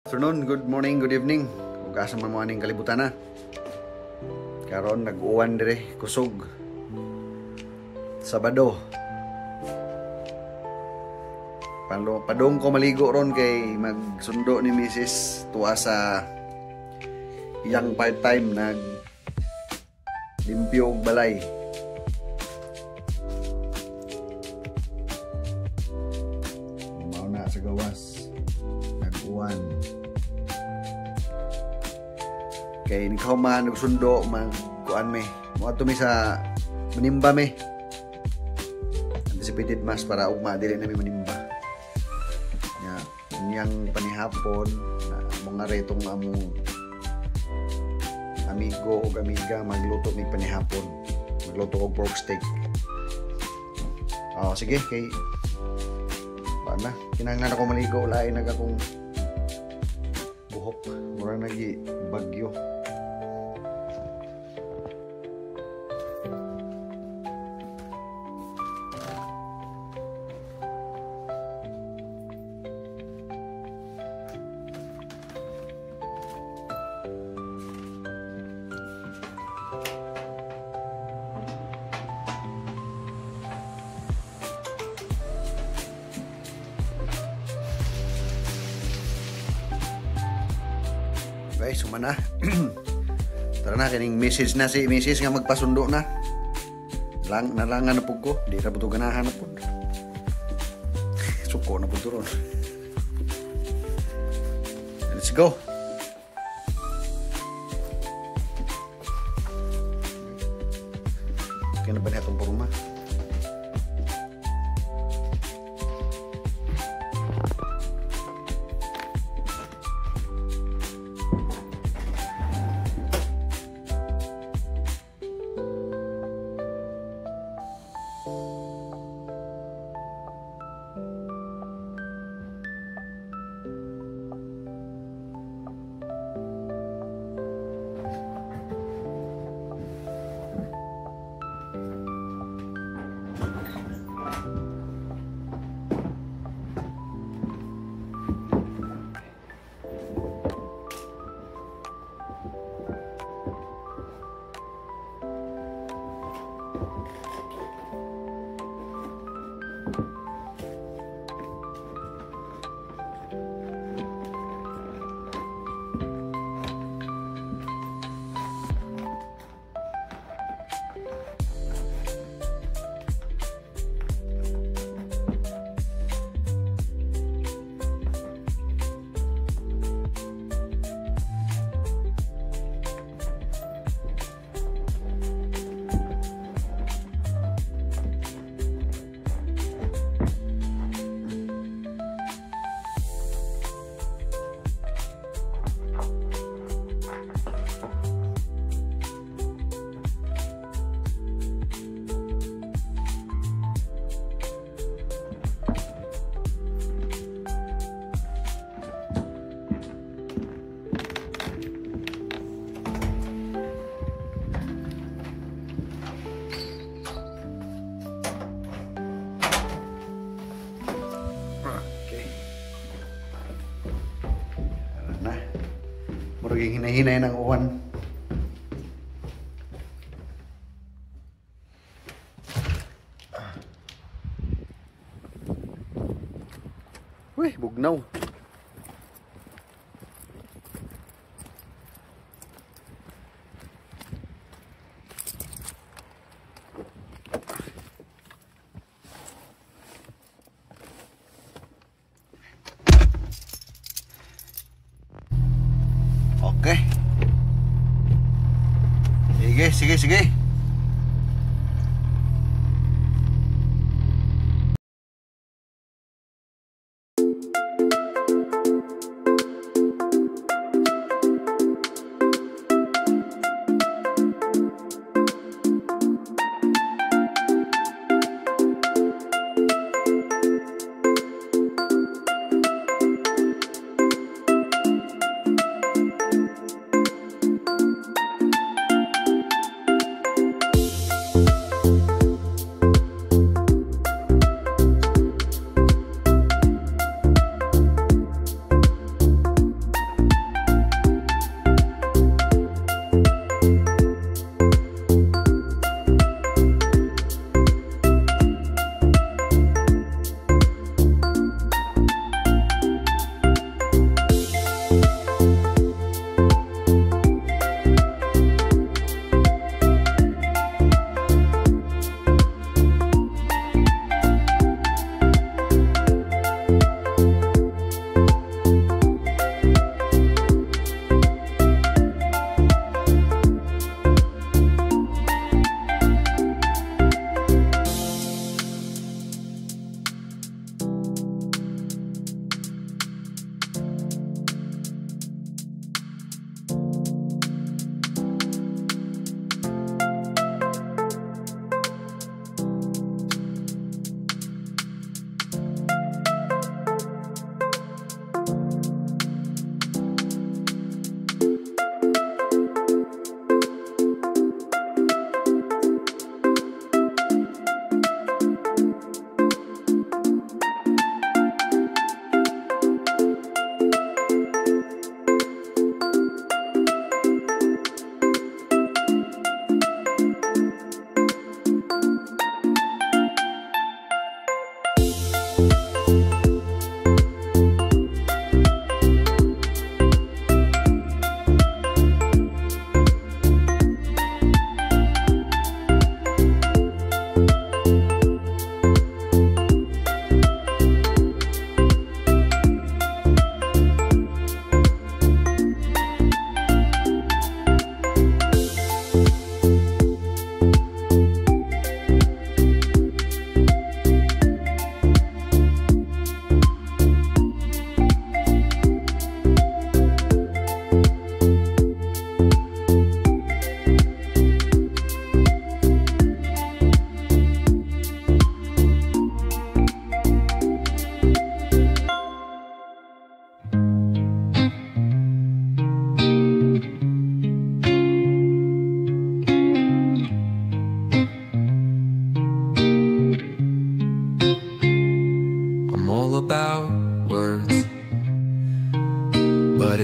Afternoon, good morning, good evening. Kung asa man mo aning kalibutan na. Karon nag-uwan dire kusog. Sabado. Padong ko maligo ron kay magsundo ni Mrs. tuwa sa iyang part-time nag limpyo og balay. Mao na sa gawas. Nag-uwan. Kay ikaw man nagsundo magkuan me mo ato mi sa manimba me anticipated mass para ugma dili na mi manimba nya niyang panihapon na mga retong amo amigo o amiga magluto mi panihapon magluto og pork steak. Sige kay na kinahanglan ako maligo lain naga kong buhok mura nagi bagyo. Okay, sumana. Tara na, kining message na si Mrs. nga magpasundo na. Nalangan na po ko. Di na po ito ganahan na po. Suko na po ito ron. Let's go. Kaya na ba niya itong poruma? Murag hinahinay ng uwan. Uy, bugnaw. Okay. Sige.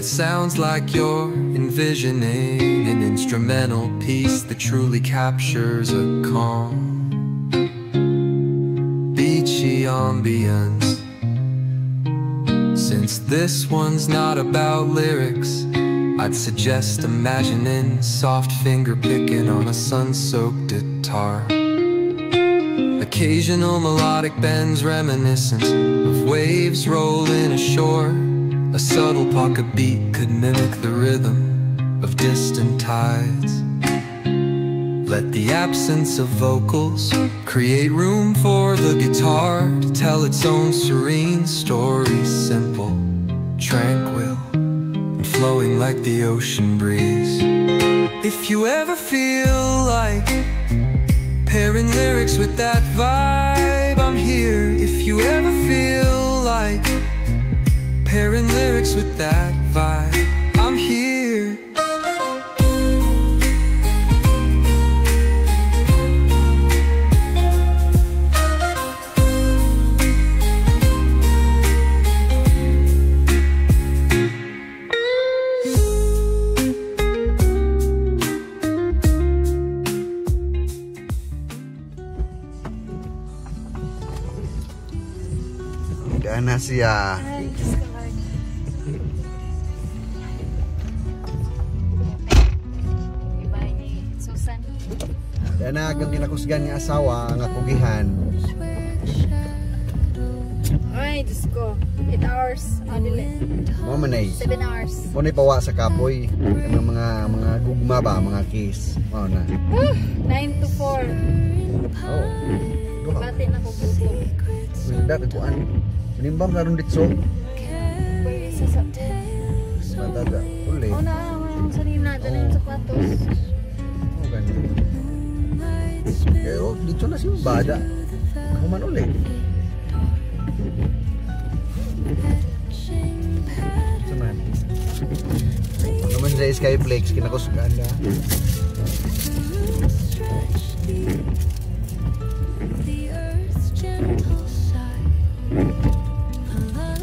sounds like you're envisioning an instrumental piece that truly captures a calm, beachy ambience. Since this one's not about lyrics, I'd suggest imagining soft finger picking on a sun-soaked guitar. Occasional melodic bends reminiscent of waves rolling ashore. A subtle pocket beat could mimic the rhythm of distant tides. Let the absence of vocals create room for the guitar to tell its own serene story, simple, tranquil, and flowing like the ocean breeze. If you ever feel like pairing lyrics with that vibe, I'm here. If you ever feel like pairing lyrics with that vibe, I'm here. Gana siya. Ay, Diyos ko, Lord. Iba ni Susan. Gana kang kinakusgan nga asawa nga kugihan. Ay, Diyos ko. 8 hours. Adili. Mo man ay. 7 hours. Mo ni pawa sa kapoy. Mga gugma ba, mga kiss. Mo na. 9 to 4. Oh. Duha. Bati na ko gutom. Minda kuan. Menimbang karon ditso. Pwede sa Mataga. Uli. Oh, na. Ang sanina. Dala yung sapatos. Oh, ganun. Pero dito na si Bada. Kuman uli. Saman. Naman sa Skyflex, kinakusgan na.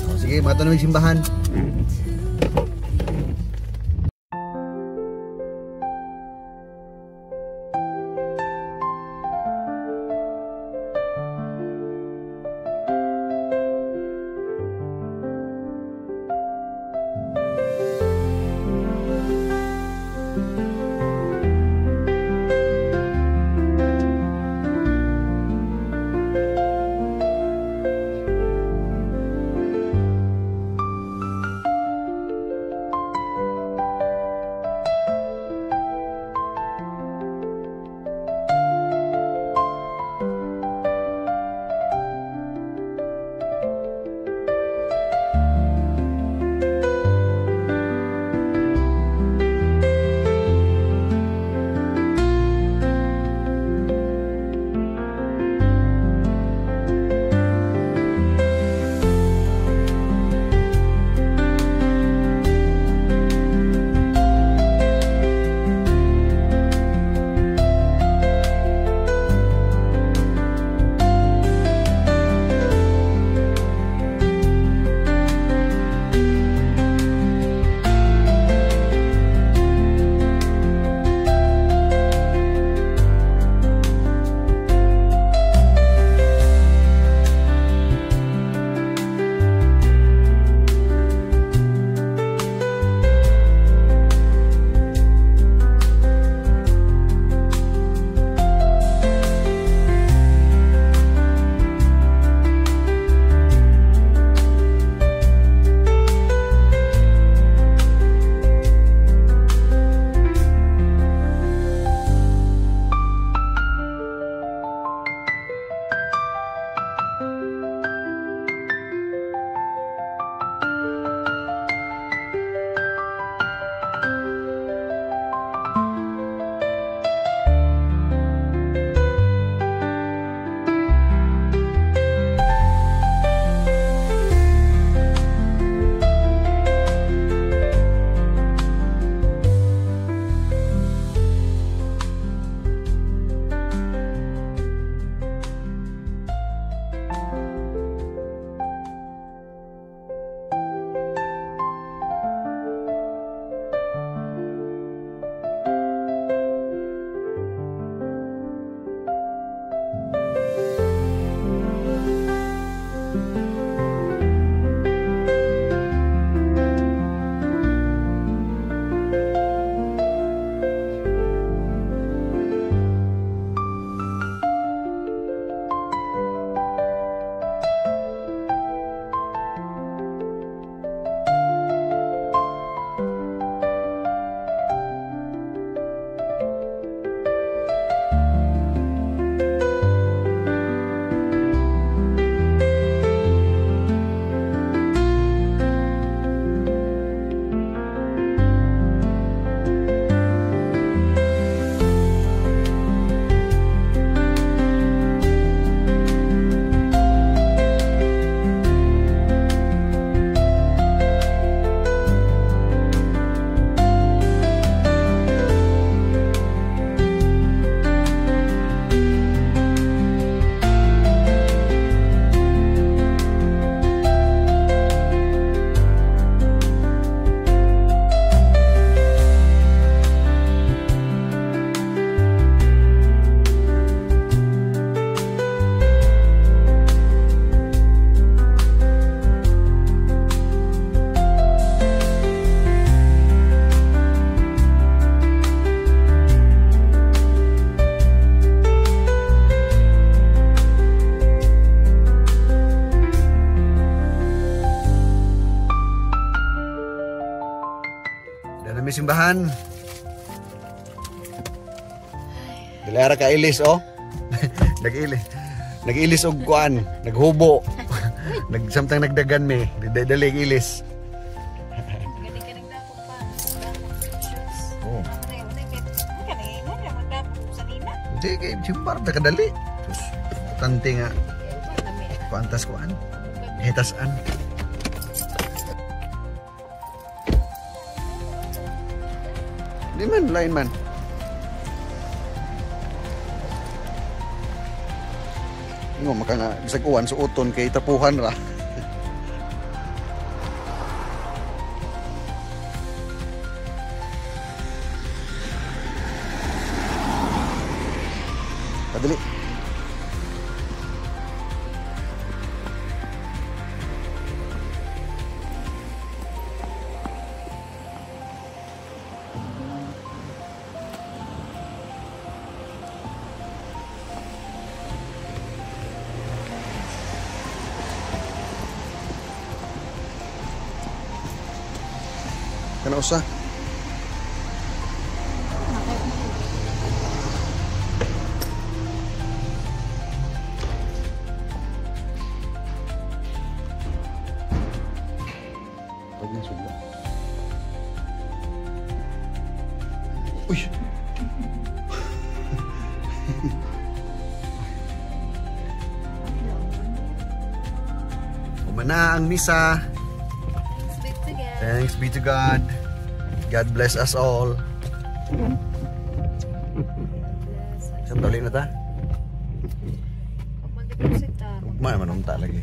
Oh, sige, matanong yung simbahan. simbahan. Dilara ka ilis oh. Nag-ilis og kuan, naghubo. Samtang nagdagan me, dali ilis. Gani ka nagdapog pa. Oh. Magdapog sa nina. Hindi kay simbar da kadali. Sus, tante nga kuantas kuan. Hetasan. Di man lain man. Ngo maka nga bisag uwan suoton kay tapuhan ra. Padali. Kana usa. Pwede na sugla. Uy! Umana ang misa. Thanks be to God. God bless us all. Isang dali na ta? May manunta lagi.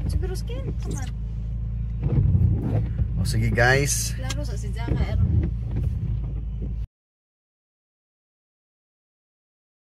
Siguro skin. O sige guys. Klaro sa si Jama.